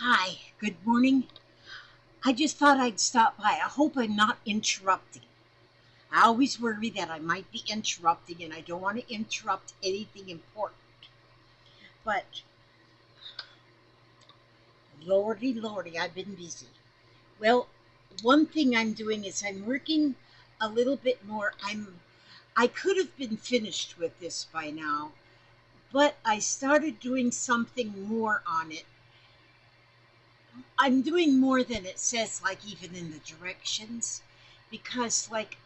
Hi, good morning. I just thought I'd stop by. I hope I'm not interrupting. I always worry that I might be interrupting and I don't want to interrupt anything important. But lordy, lordy, I've been busy. Well, one thing I'm doing is I'm working a little bit more. I could have been finished with this by now, but I started doing something more on it. I'm doing more than it says, like even in the directions, because like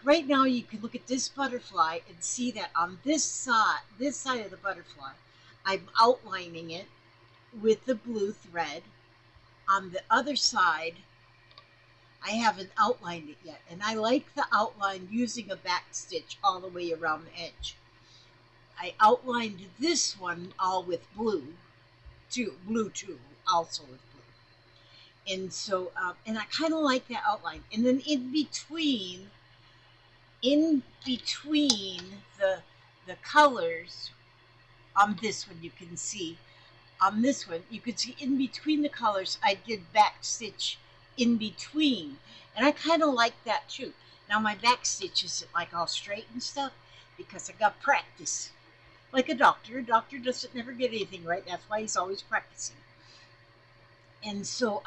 right now you can look at this butterfly and see that on this side of the butterfly, I'm outlining it with the blue thread. On the other side, I haven't outlined it yet, and I like the outline using a back stitch all the way around the edge. I outlined this one all with blue too, also with blue. And so, and I kind of like that outline. And then in between the colors on this one, you can see on this one you can see in between the colors I did back stitch in between, and I kind of like that too. Now my back stitch isn't like all straight and stuff because I got practice. Like a doctor doesn't never get anything right. That's why he's always practicing. And so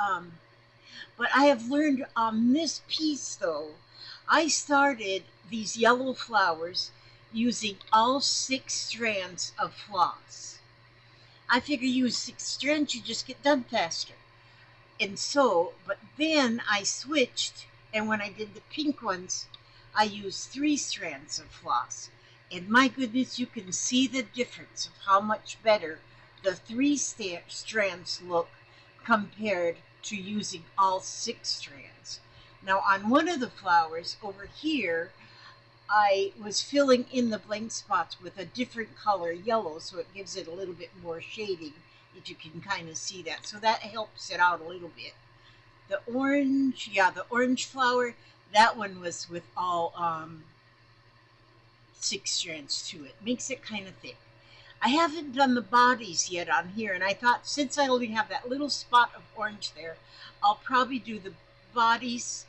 but I have learned on this piece though, I started these yellow flowers using all 6 strands of floss. I figure you use 6 strands, you just get done faster. And so, but then I switched, and when I did the pink ones, I used 3 strands of floss. And my goodness, you can see the difference of how much better the strands look compared to using all 6 strands. Now, on one of the flowers over here, I was filling in the blank spots with a different color yellow, so it gives it a little bit more shading, if you can kind of see that. So that helps it out a little bit. The orange, yeah, the orange flower, that one was with all 6 strands to it. Makes it kind of thick. I haven't done the bodies yet on here, and I thought since I only have that little spot of orange there, I'll probably do the bodies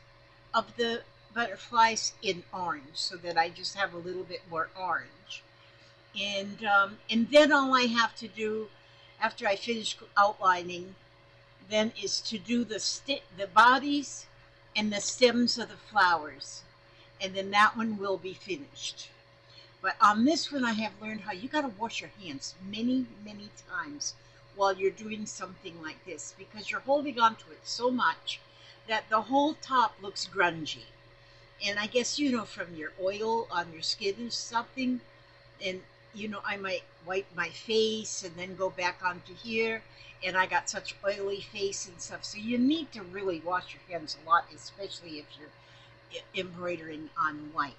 of the butterflies in orange so that I just have a little bit more orange. And then all I have to do after I finish outlining then is to do the bodies and the stems of the flowers, and then that one will be finished. But on this one, I have learned how you got to wash your hands many, many times while you're doing something like this because you're holding on to it so much that the whole top looks grungy. And I guess, from your oil on your skin or something, and, I might wipe my face and then go back onto here. And I got such oily face and stuff. So you need to really wash your hands a lot, especially if you're embroidering on white.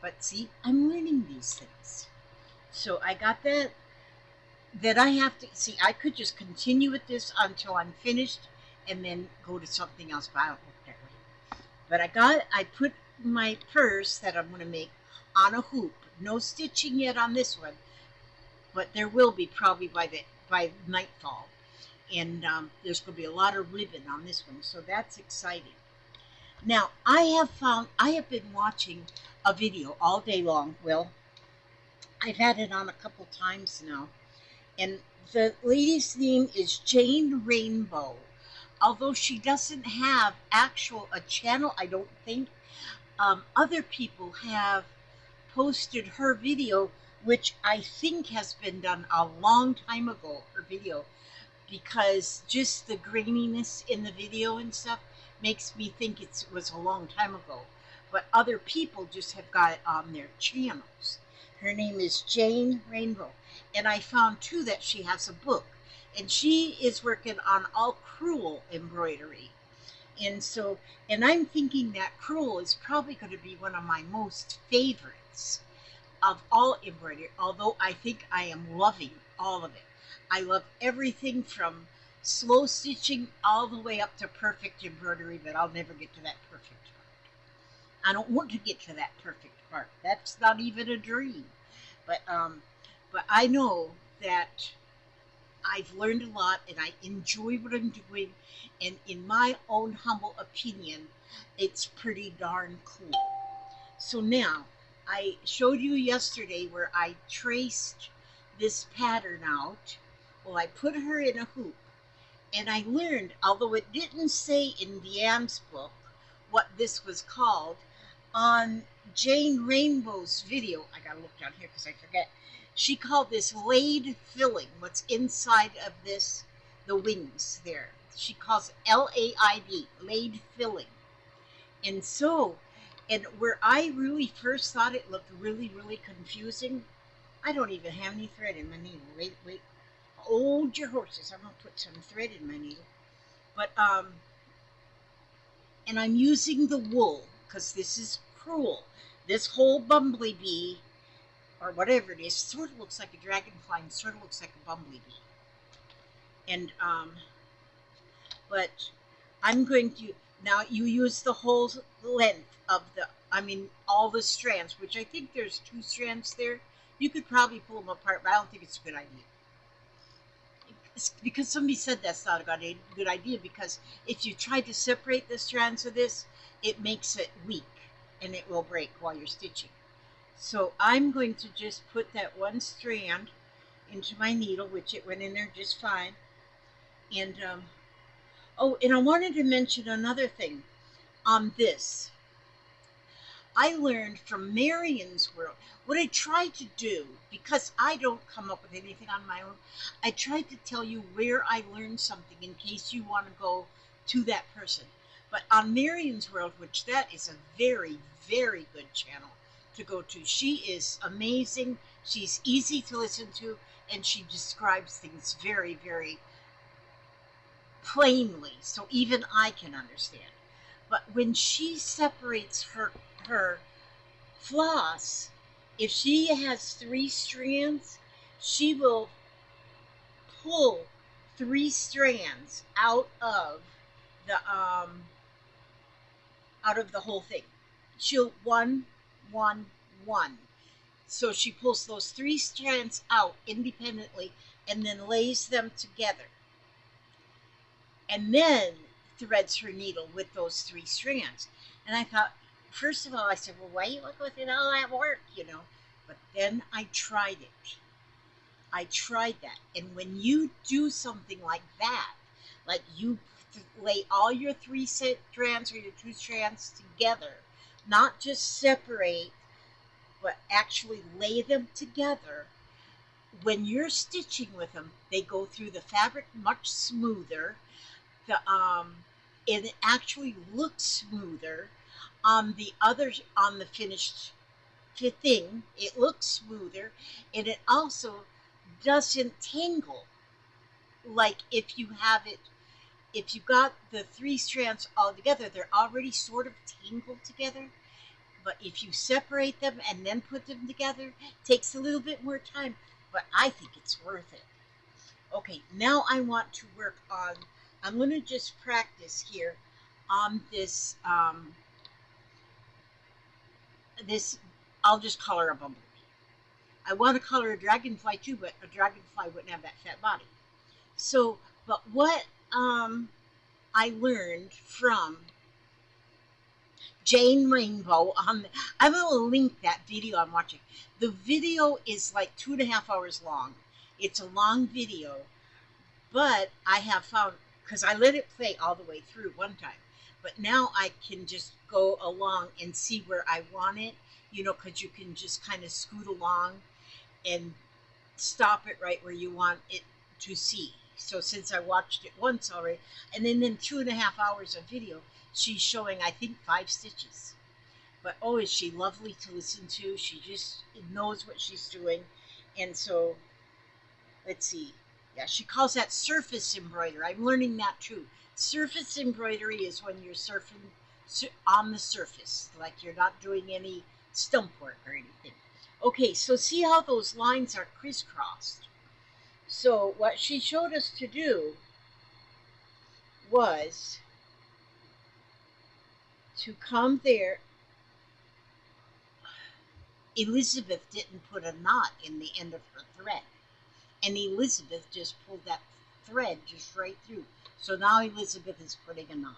But see, I'm learning these things. So I got that I have to see. I could just continue with this until I'm finished and then go to something else, but I don't look that way. But I put my purse that I'm going to make on a hoop. No stitching yet on this one, but there will be probably by nightfall. And there's going to be a lot of ribbon on this one, so that's exciting. Now, I have been watching a video all day long. Well, I've had it on a couple times now. And the lady's name is Jane Rainbow. Although she doesn't have a channel, I don't think. Other people have posted her video, which I think has been done a long time ago, her video, because just the graininess in the video and stuff makes me think it was a long time ago. But other people just have got it on their channels. Her name is Jane Rainbow. And I found too that she has a book. And she is working on all Crewel embroidery. And I'm thinking that Crewel is probably going to be one of my most favorites of all embroidery, although I think I am loving all of it. I love everything from slow stitching all the way up to perfect embroidery, but I'll never get to that perfect part. I don't want to get to that perfect part. That's not even a dream. But I know that I've learned a lot and I enjoy what I'm doing. And in my own humble opinion, it's pretty darn cool. So now, I showed you yesterday where I traced this pattern out. Well, I put her in a hoop. And I learned, although it didn't say in Deanne's book what this was called, on Jane Rainbow's video, I gotta look down here because I forget, she called this laid filling, what's inside of this, the wings there. She calls it L-A-I-D, laid filling. And so, and where I really first thought it looked really, really confusing, I don't even have any thread in my needle. Wait, wait. Hold your horses. I'm going to put some thread in my needle. But, and I'm using the wool because this is Crewel. This whole bumblebee, or whatever it is, sort of looks like a dragonfly and sort of looks like a bumblebee. And, but I'm going to, now you use the whole length of the, I mean, all the strands, which I think there's 2 strands there. You could probably pull them apart, but I don't think it's a good idea. Because somebody said that's not a good idea, because if you try to separate the strands of this, it makes it weak and it will break while you're stitching. So I'm going to just put that one strand into my needle, which it went in there just fine. And oh, and I wanted to mention another thing on this. I learned from Marion's World. What I try to do, because I don't come up with anything on my own, I try to tell you where I learned something in case you want to go to that person. But on Marion's World, which that is a very, very good channel to go to. She is amazing. She's easy to listen to, and she describes things very, very plainly, so even I can understand. But when she separates her floss, if she has 3 strands, she will pull 3 strands out of the whole thing. She'll 1, 1, 1. So she pulls those 3 strands out independently and then lays them together. And then threads her needle with those 3 strands. And I thought, first of all, I said, well, why are you looking with all that work, you know? But then I tried it. I tried that. And when you do something like that, like you lay all your 3 strands or your 2 strands together, not just separate, but actually lay them together, when you're stitching with them, they go through the fabric much smoother. It actually looks smoother on the finished thing. It looks smoother, and it also doesn't tangle. Like if you got the 3 strands all together, they're already sort of tangled together. But if you separate them and then put them together, it takes a little bit more time, but I think it's worth it. Okay, now I want to work on, I'm going to just practice here on this, I'll just color a bumblebee. I want to color a dragonfly too, but a dragonfly wouldn't have that fat body. So, but what I learned from Jane Rainbow I'm going to link that video I'm watching. The video is like 2.5 hours long. It's a long video, but I have found, because I let it play all the way through one time, but now I can just go along and see where I want it, you know, because you can just kind of scoot along and stop it right where you want it to see. So since I watched it once already, and then in 2.5 hours of video, she's showing, I think, 5 stitches. But oh, is she lovely to listen to. She just knows what she's doing. And so, let's see. Yeah, she calls that surface embroidery. I'm learning that too. Surface embroidery is when you're surfing on the surface, like you're not doing any stump work or anything. Okay, so see how those lines are crisscrossed. So what she showed us to do was to come there. Elizabeth didn't put a knot in the end of her thread. and Elizabeth just pulled that thread just right through. So now Elizabeth is putting a knot.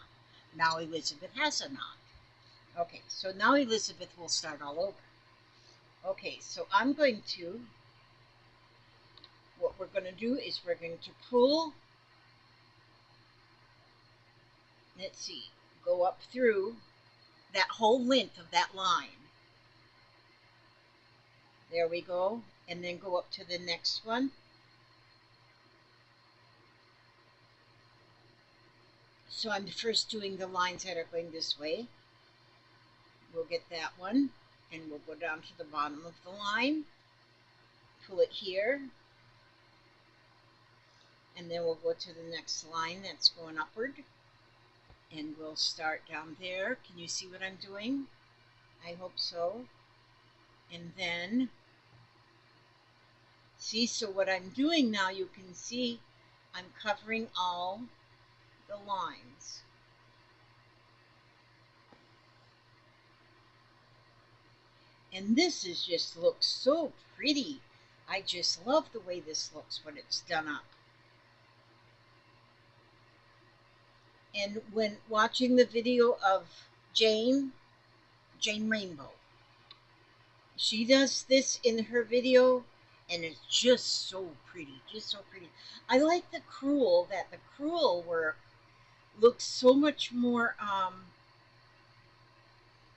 Now Elizabeth has a knot. Okay, so now Elizabeth will start all over. Okay, so I'm going to, what we're going to do is we're going to pull, let's see, go up through that whole length of that line. There we go. And then go up to the next one. So I'm first doing the lines that are going this way. We'll get that one, and we'll go down to the bottom of the line, pull it here, and then we'll go to the next line that's going upward, and we'll start down there. Can you see what I'm doing? I hope so. And then, see, so what I'm doing now, you can see I'm covering all the lines. And this is just looks so pretty. I just love the way this looks when it's done up. And when watching the video of Jane Rainbow, she does this in her video, and it's just so pretty, just so pretty. I like the Crewel, that the Crewel work looks so much more,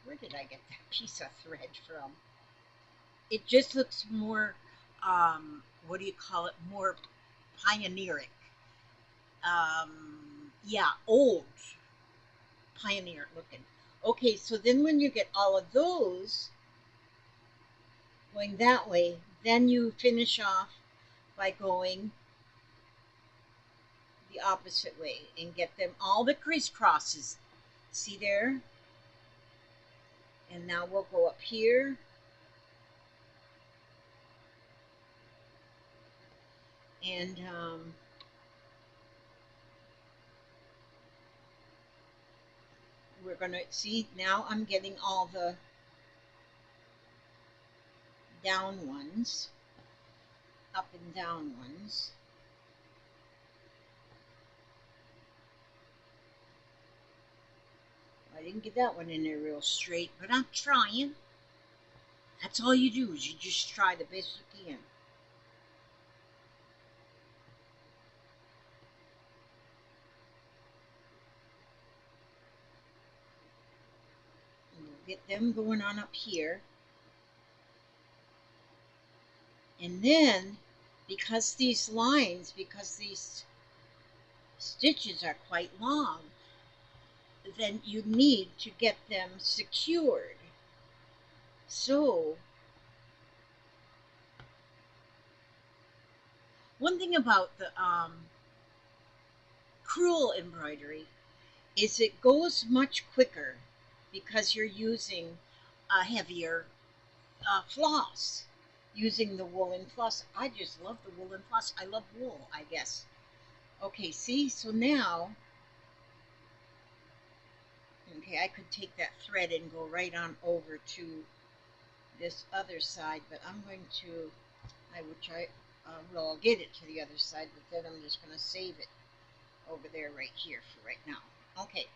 where did I get that piece of thread from? It just looks more, what do you call it, more pioneeric. Yeah, old, pioneer looking. Okay, so then when you get all of those going that way, then you finish off by going the opposite way and get them all the crisscrosses. See there? And now we'll go up here. And we're going to see, now I'm getting all the down ones, up and down ones. I didn't get that one in there real straight, but I'm trying. That's all you do, is you just try the best you can. And we'll get them going on up here. And then, because these lines, because these stitches are quite long, then you need to get them secured. So, one thing about the Crewel embroidery is it goes much quicker because you're using a heavier floss, using the woolen floss. I just love the woolen floss. I love wool, I guess. Okay, see, so now, okay, I could take that thread and go right on over to this other side, but I'm going to, well, I'll get it to the other side, but then I'm just going to save it over there right here for right now. Okay,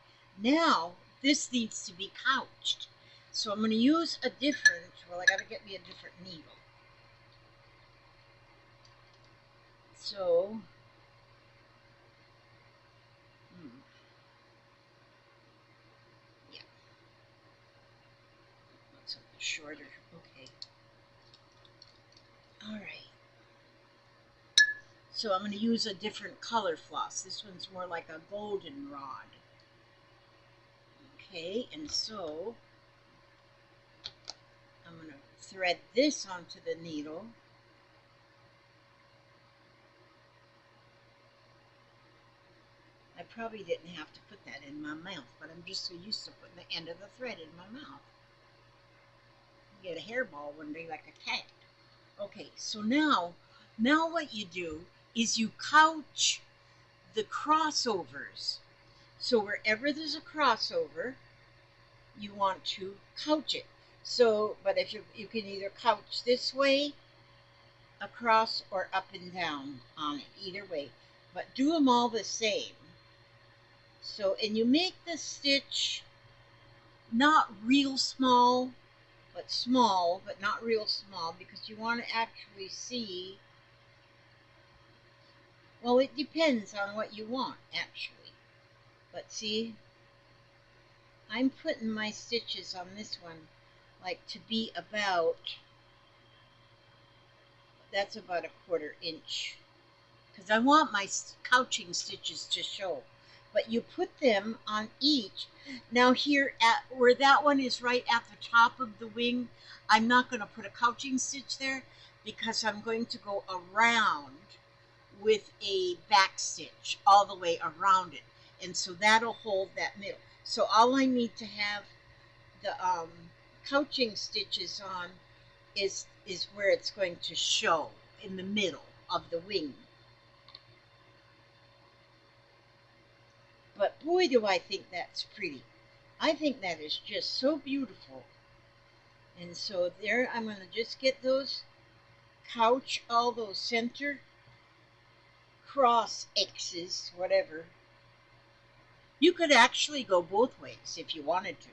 now this needs to be couched. So I'm going to use a different, well, I got to get me a different needle. So, yeah, that's a little shorter. Okay. All right. So I'm going to use a different color floss. This one's more like a goldenrod. Okay, and so I'm going to thread this onto the needle. I probably didn't have to put that in my mouth, but I'm just so used to putting the end of the thread in my mouth. You get a hairball one day like a cat. Okay, so now what you do is you couch the crossovers. So wherever there's a crossover, you want to couch it. So, but if you can either couch this way, across or up and down on it, either way. But do them all the same. So, and you make the stitch not real small, but not real small, because you want to actually see, well, it depends on what you want, actually. But see, I'm putting my stitches on this one, like to be about, that's about a 1/4 inch. Because I want my couching stitches to show. But you put them on each. Now here, at where that one is right at the top of the wing, I'm not going to put a couching stitch there because I'm going to go around with a back stitch all the way around it. And so that'll hold that middle. So all I need to have the couching stitches on is where it's going to show in the middle of the wing. But boy, do I think that's pretty. I think that is just so beautiful. And so there, I'm going to just get those couch, all those center cross X's, whatever. You could actually go both ways if you wanted to.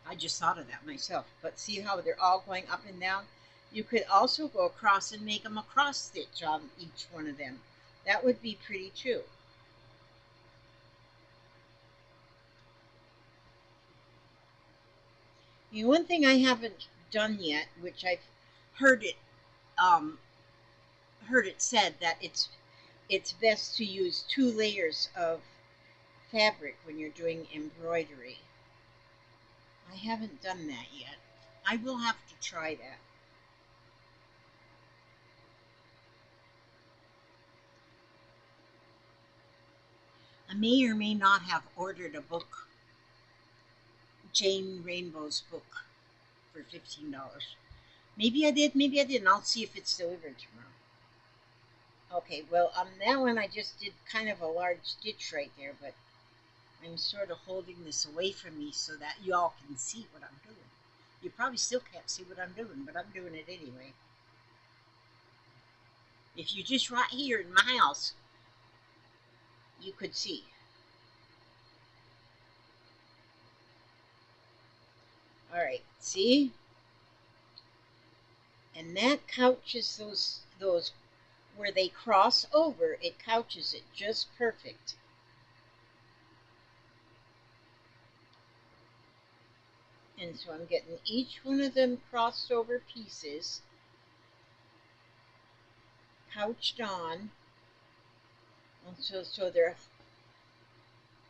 I just thought of that myself. But see how they're all going up and down? You could also go across and make them a cross stitch on each one of them. That would be pretty too. You know, one thing I haven't done yet, which I've heard it um, said that it's best to use 2 layers of fabric when you're doing embroidery. I haven't done that yet. I will have to try that. I may or may not have ordered a book, Jane Rainbow's book, for $15. Maybe I did, maybe I didn't. I'll see if it's delivered tomorrow. Okay, well, on that one I just did kind of a large stitch right there, but I'm sort of holding this away from me so that you all can see what I'm doing. You probably still can't see what I'm doing, but I'm doing it anyway. If you just right here in my house, you could see. All right, see? And that couches those where they cross over, it couches it just perfect. And so I'm getting each one of them crossed over pieces couched on. And so they're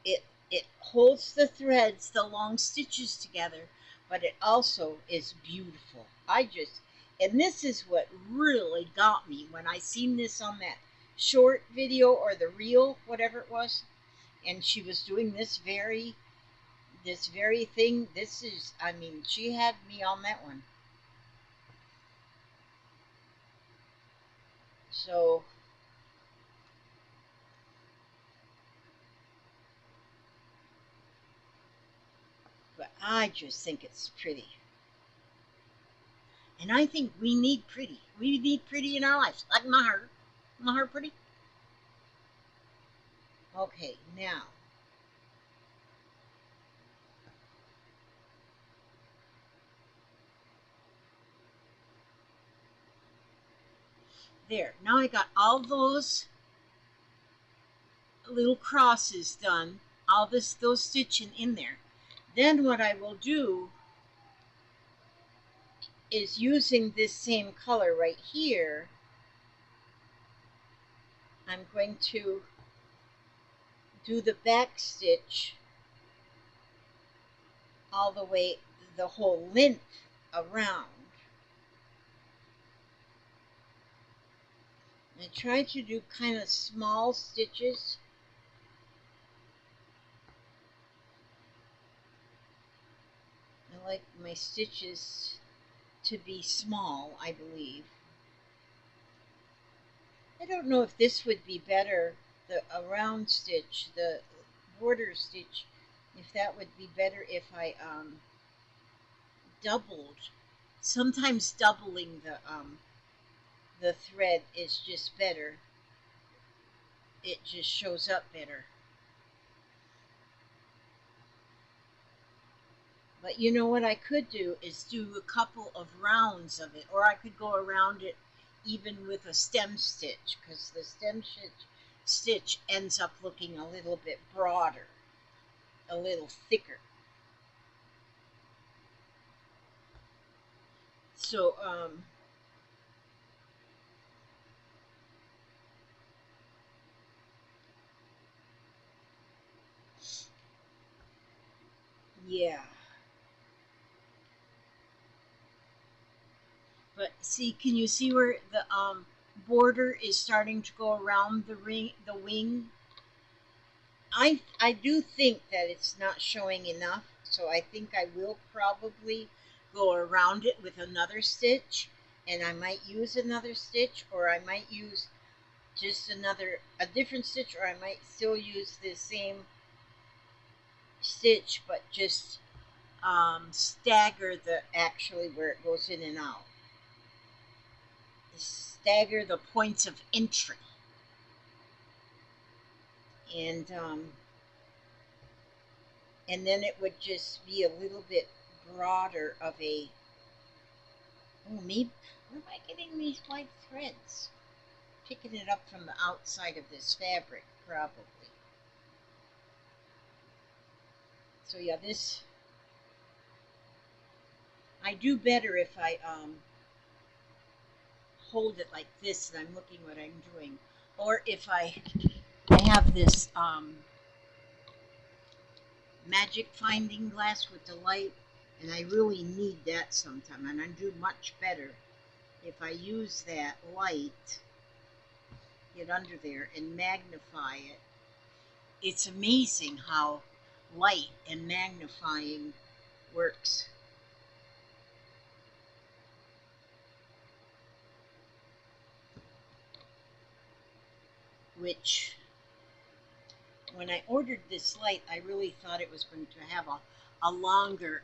it holds the threads, the long stitches together, but it also is beautiful. And this is what really got me when I seen this on that short video or the reel, whatever it was, and she was doing this very thing. This is, I mean, she had me on that one. So but I just think it's pretty. And I think we need pretty. We need pretty in our lives. Like my heart. My heart pretty. Okay, now. There. Now I got all those little crosses done. All those stitching in there. Then what I will do is using this same color right here, I'm going to do the back stitch all the way, the whole length around. And try to do kind of small stitches. I like my stitches to be small, I believe. I don't know if this would be better, a round stitch, the border stitch, if that would be better if I doubled. Sometimes doubling the the thread is just better. It just shows up better. But you know what I could do is do a couple of rounds of it, or I could go around it even with a stem stitch, because the stitch ends up looking a little bit broader, a little thicker. So, yeah. But see, can you see where the border is starting to go around the wing? I do think that it's not showing enough, so I think I will probably go around it with another stitch, and I might use another stitch, or I might use just a different stitch, or I might still use the same stitch, but just stagger the actually where it goes in and out. Stagger the points of entry, and then it would just be a little bit broader of a. Oh, maybe where am I getting these white threads? Picking it up from the outside of this fabric, probably. So yeah, this I do better if I hold it like this and I'm looking what I'm doing, or if I have this magic finding glass with the light, and I really need that sometime, and I do much better if I use that light, get under there and magnify it. It's amazing how light and magnifying works. Which, when I ordered this light, I really thought it was going to have a longer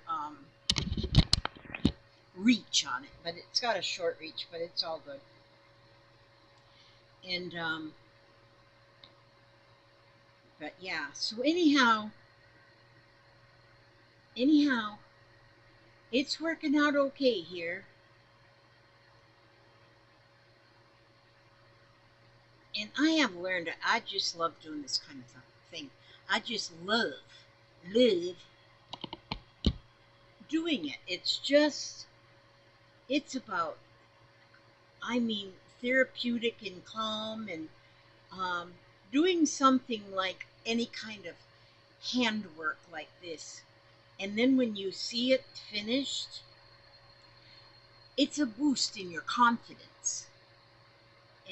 reach on it, but it's got a short reach, but it's all good. And but yeah, so anyhow, it's working out okay here. And I have learned that I just love doing this kind of thing. I just love doing it. It's about, I mean, therapeutic and calm, and um, doing something like any kind of handwork like this. And then when you see it finished, it's a boost in your confidence.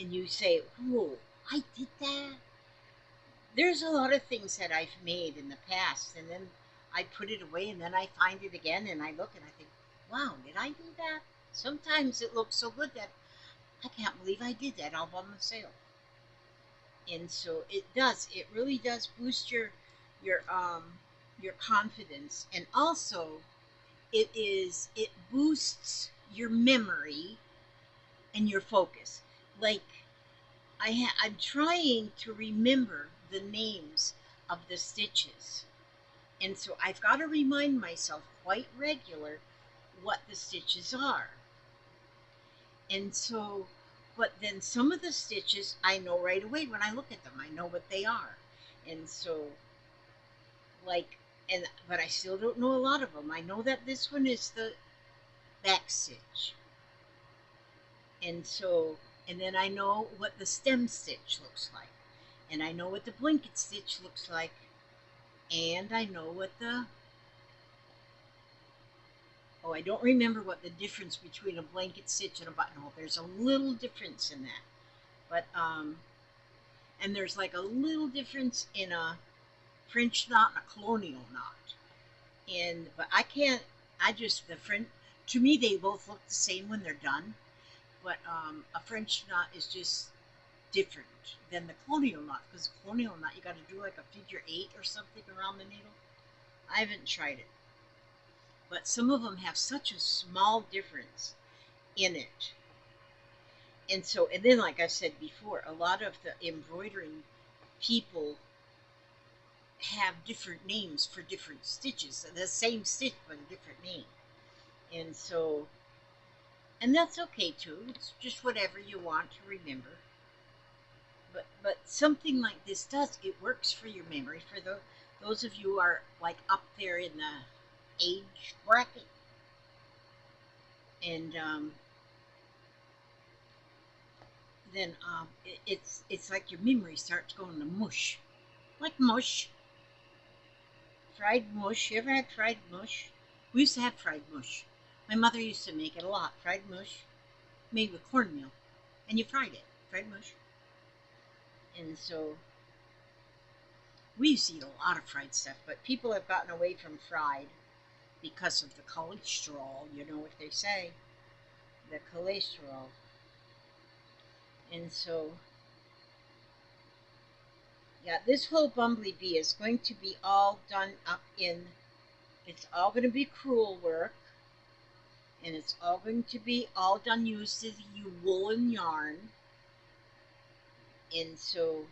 And you say, whoa, I did that. There's a lot of things that I've made in the past, and then I put it away, and then I find it again, and I look and I think, wow, did I do that? Sometimes it looks so good that I can't believe I did that all by myself. And so it does. It really does boost your your confidence, and also it boosts your memory and your focus. Like I'm trying to remember the names of the stitches. And so I've got to remind myself quite regular what the stitches are. And so, but then some of the stitches I know right away when I look at them. I know what they are. And so, like, but I still don't know a lot of them. I know that this one is the back stitch. And so, and then I know what the stem stitch looks like. And I know what the blanket stitch looks like. And I know what the, oh, I don't remember what the difference between a blanket stitch and a buttonhole. There's a little difference in that. But, and there's like a little difference in a French knot and a colonial knot. And, but I can't, I just, the French, to me, they both look the same when they're done. But a French knot is just different than the colonial knot, because the colonial knot you got to do like a figure 8 or something around the needle. I haven't tried it, but some of them have such a small difference in it. And so, and then, like I said before, a lot of the embroidering people have different names for different stitches. The same stitch, but a different name. And so, and that's okay too. It's just whatever you want to remember. But something like this does, it works for your memory. For those of you who are like up there in the age bracket, and then it's like your memory starts going to mush, like mush, fried mush. You ever had fried mush? We used to have fried mush. My mother used to make it a lot. Fried mush made with cornmeal, and you fried it, fried mush. And so we used to eat a lot of fried stuff, but people have gotten away from fried because of the cholesterol. You know what they say, the cholesterol. And so, yeah, this whole bumblebee is going to be all done up in, it's all going to be crewel work, and it's all going to be all done using woolen yarn. And so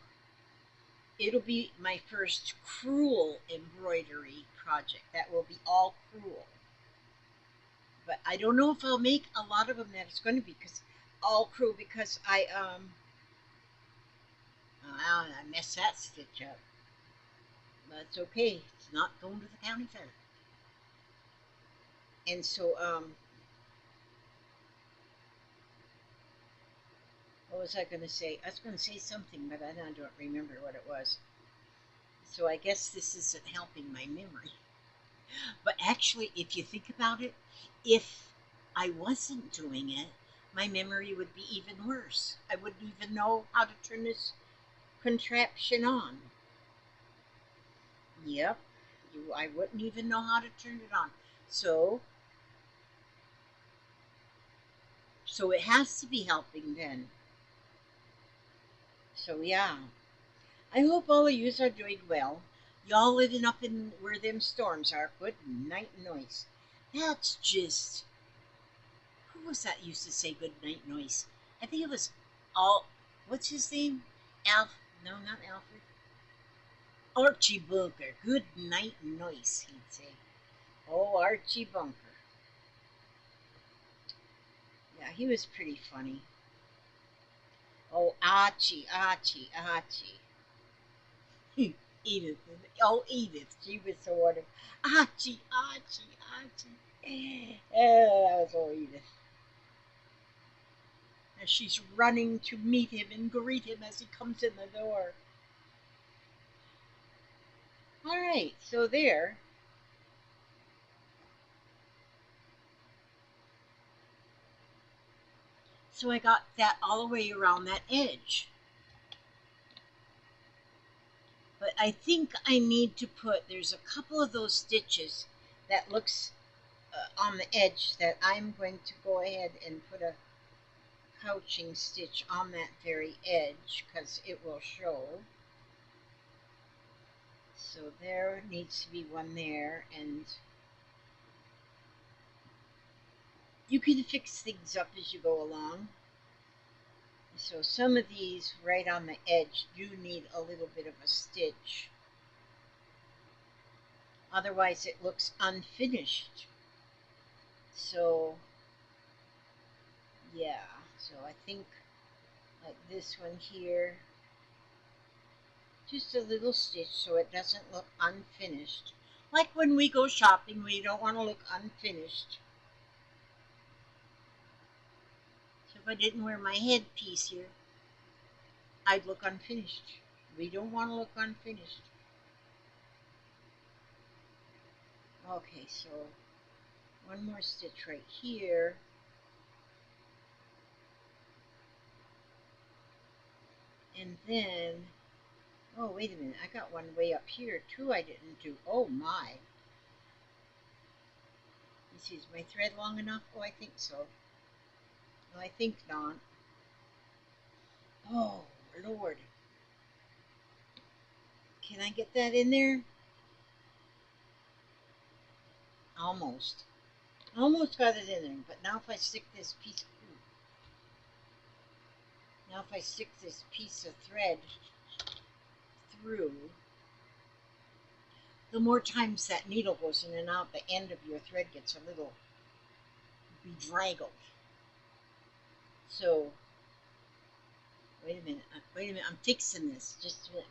it'll be my first crewel embroidery project. That will be all crewel. But I don't know if I'll make a lot of them that it's going to be because all crewel because I messed that stitch up. But it's okay. It's not going to the county fair. And so what was I going to say? I was going to say something, but I don't remember what it was. So I guess this isn't helping my memory. But actually, if you think about it, if I wasn't doing it, my memory would be even worse. I wouldn't even know how to turn this contraption on. Yep, I wouldn't even know how to turn it on. So, so it has to be helping then. So yeah, I hope all of yous are doing well. Y'all living up in where them storms are. Good night noise. That's just, who was that used to say good night noise? I think it was all, what's his name? Alf, no, not Alfred. Archie Bunker. Good night noise, he'd say. Oh, Archie Bunker. Yeah, he was pretty funny. Oh, Archie, Archie, Archie. Edith. Oh, Edith. She was so wonderful. Archie, Archie, Archie. Oh, that was old Edith. As she's running to meet him and greet him as he comes in the door. All right, so there. So I got that all the way around that edge. But I think I need to put, there's a couple of those stitches that looks on the edge that I'm going to go ahead and put a couching stitch on that very edge because it will show. So there needs to be one there, and you can fix things up as you go along. So some of these right on the edge do need a little bit of a stitch. Otherwise it looks unfinished. So yeah, so I think like this one here, just a little stitch so it doesn't look unfinished. Like when we go shopping, we don't want to look unfinished. So if I didn't wear my headpiece here, I'd look unfinished. We don't want to look unfinished. Okay, so one more stitch right here. And then, oh, wait a minute, I got one way up here too I didn't do. Oh my. Let's see, is my thread long enough? Oh, I think so. No, I think not. Oh, Lord. Can I get that in there? Almost. Almost got it in there, but now if I stick this piece, Now if I stick this piece of thread through, the more times that needle goes in and out, the end of your thread gets a little bedraggled. So, wait a minute, I'm fixing this. Just a minute.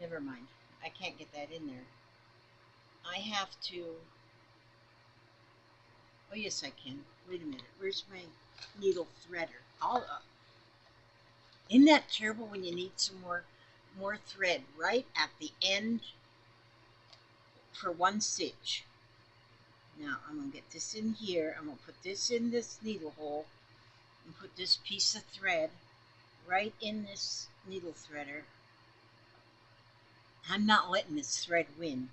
Never mind. I can't get that in there. I have to, oh yes I can. Wait a minute, where's my needle threader? Isn't that terrible when you need some more thread right at the end for one stitch? Now I'm going to get this in here. I'm going to put this in this needle hole and put this piece of thread right in this needle threader. I'm not letting this thread win.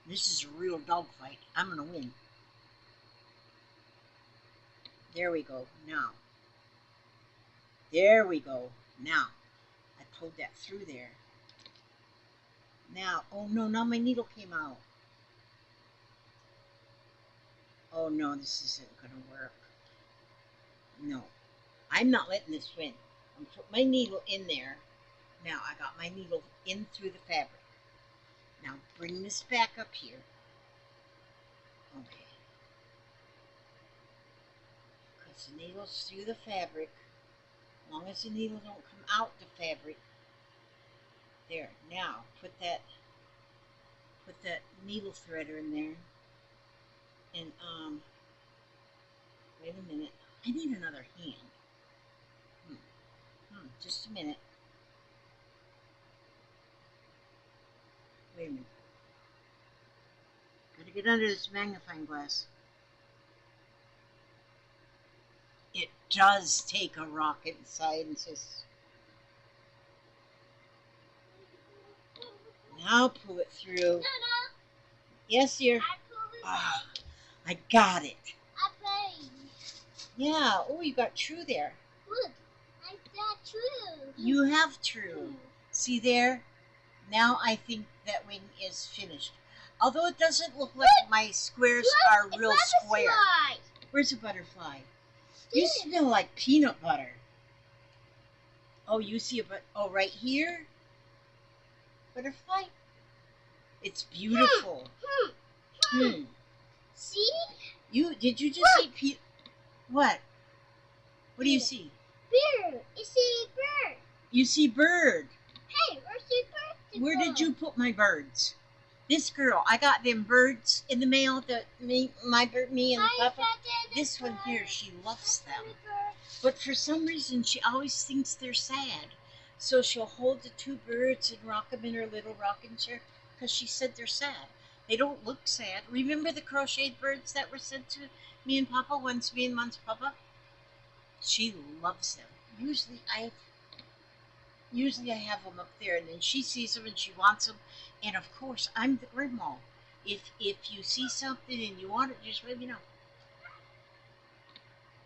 This is a real dogfight. I'm going to win. There we go. Now. There we go. Now. I pulled that through there. Now. Oh no, now my needle came out. Oh no, this isn't going to work. No. I'm not letting this win. I'm going to put my needle in there. Now I got my needle in through the fabric. Now bring this back up here. Okay. Because the needle's through the fabric. As long as the needle don't come out the fabric. There. Now put that needle threader in there. And wait a minute. I need another hand. Just a minute. Wait a minute. Gotta get under this magnifying glass. It does take a rocket scientist. Now pull it through. Yes, dear. Ah, I got it. Yeah. Oh, you got true there. Look, I got true. You have true. See there? Now I think that wing is finished. Although it doesn't look like my squares are real square. Where's the butterfly? You smell like peanut butter. Oh, you see a oh, right here? Butterfly? It's beautiful. See? Did you just see what? What do you see? Bird. You see bird. You see bird. Hey, where's the bird? Where did you put my birds? This girl, I got them birds in the mail that me and Papa. This one here, she loves them. But for some reason, she always thinks they're sad. So she'll hold the two birds and rock them in her little rocking chair because she said they're sad. They don't look sad. Remember the crocheted birds that were sent to me and Papa once me and once Papa? She loves them. Usually I have them up there, and then she sees them and she wants them. And of course, I'm the grandma. If you see something and you want it, just let me know.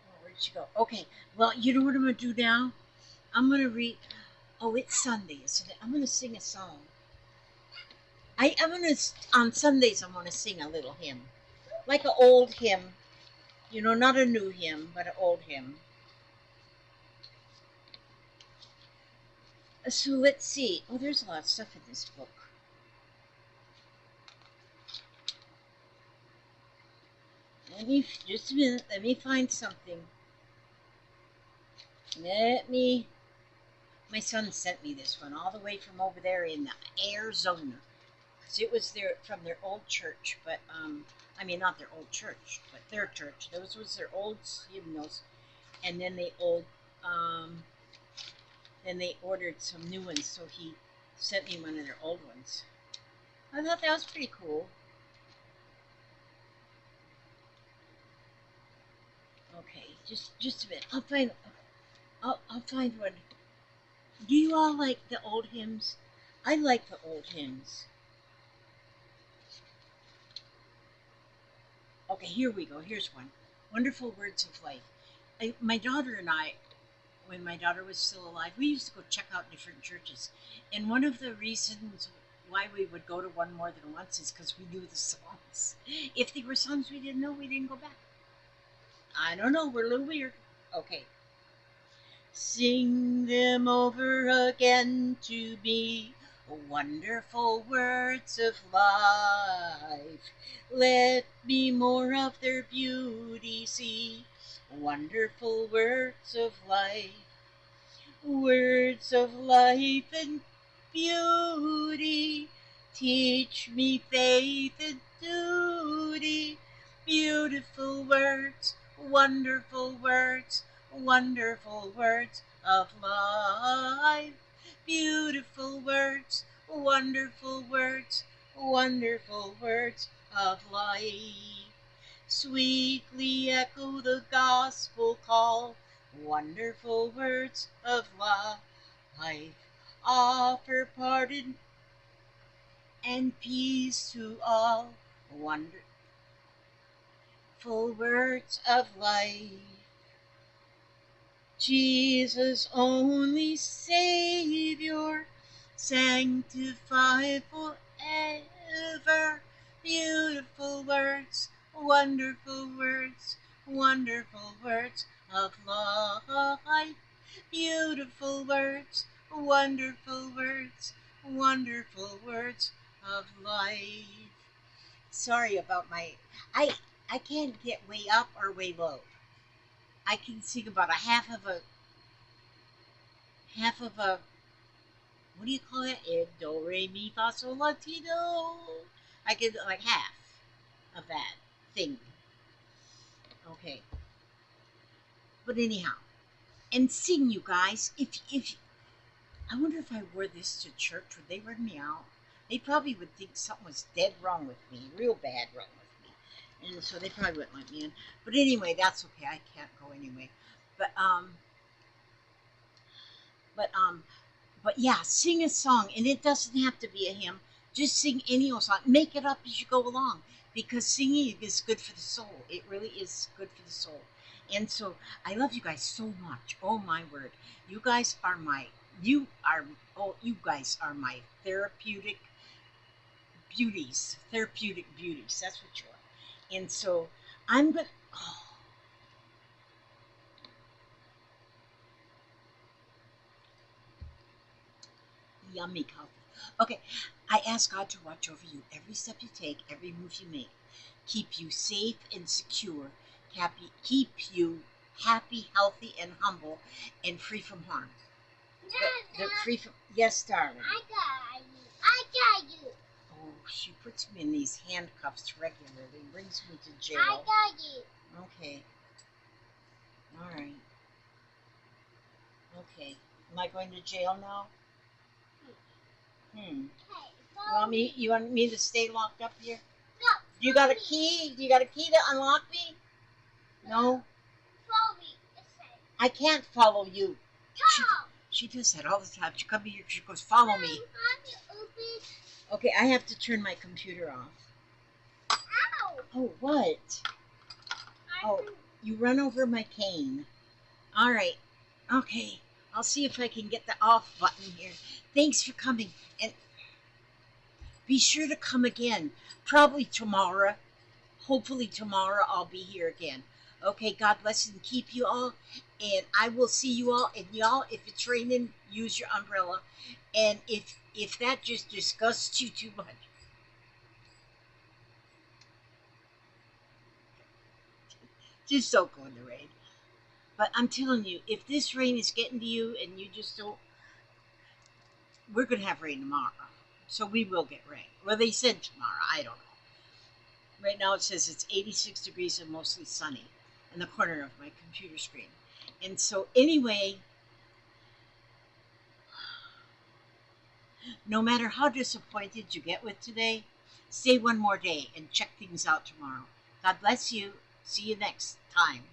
Oh, where'd she go? Okay. Well, you know what I'm gonna do now? I'm gonna read. Oh, it's Sunday, isn't it? I'm gonna sing a song. On Sundays I'm gonna sing a little hymn, like an old hymn. You know, not a new hymn, but an old hymn. So let's see. Oh, there's a lot of stuff in this book. Just a minute. Let me find something. My son sent me this one all the way from over there in Arizona. Because it was from their old church, but, I mean, not their old church, but their church. Those was their old hymnals. And then they ordered some new ones, so he sent me one of their old ones. I thought that was pretty cool. Okay, just a minute. I'll find one. Do you all like the old hymns? I like the old hymns. Okay, here we go. Here's one. Wonderful Words of Life. My daughter and I, when my daughter was still alive, we used to go check out different churches. And one of the reasons why we would go to one more than once is because we knew the songs. If they were songs we didn't know, we didn't go back. I don't know. We're a little weird. Okay. Sing them over again to me, wonderful words of life. Let me more of their beauty see, wonderful words of life. Words of life and beauty, teach me faith and duty. Beautiful words, wonderful words, wonderful words of life. Beautiful words, wonderful words, wonderful words of life. Sweetly echo the gospel call, wonderful words of life. Offer pardon and peace to all, wonderful words of life. Jesus, only Savior, sanctified forever. Beautiful words, wonderful words, wonderful words of life. Beautiful words, wonderful words, wonderful words of life. Sorry about I can't get way up or way low. I can sing about a half of a what do you call it? Do re mi fa sol la ti do. I can like half of that thing. Okay, but anyhow, and sing, you guys. If I wonder if I wore this to church, would they run me out? They probably would think something was dead wrong with me, real bad wrong with me, and so they probably wouldn't let me in. But anyway, that's okay. I can't go anyway. But um, but um, But yeah, sing a song, and it doesn't have to be a hymn. Just sing any old song. Make it up as you go along, because singing is good for the soul. It really is good for the soul. And so I love you guys so much. Oh my word, you guys are my you guys are my therapeutic beauties. That's what you are. And so I'm gonna. Oh, yummy coffee. Okay, I ask God to watch over you every step you take, every move you make, keep you safe and secure, keep you happy, healthy, and humble, and free from harm. Free from yes, darling. I got you. I got you. Oh, she puts me in these handcuffs regularly, brings me to jail. I got you. Okay. All right. Okay. Am I going to jail now? Hey, You want me to stay locked up here? No. You got a key? Do you got a key to unlock me? No. Follow me. I can't follow you. Come. She does that all the time. She comes here. She goes, "Follow me." Okay, I have to turn my computer off. Ow. Oh, what? Oh, you run over my cane. All right. Okay. I'll see if I can get the off button here. Thanks for coming. And be sure to come again. Probably tomorrow. Hopefully tomorrow I'll be here again. Okay, God bless and keep you all. And I will see you all. And y'all, if it's raining, use your umbrella. And if that just disgusts you too much, just don't go in the rain. But I'm telling you, if this rain is getting to you and you just don't, we're going to have rain tomorrow. So we will get rain. Well, they said tomorrow. I don't know. Right now it says it's 86 degrees and mostly sunny in the corner of my computer screen. And so anyway, no matter how disappointed you get with today, stay one more day and check things out tomorrow. God bless you. See you next time.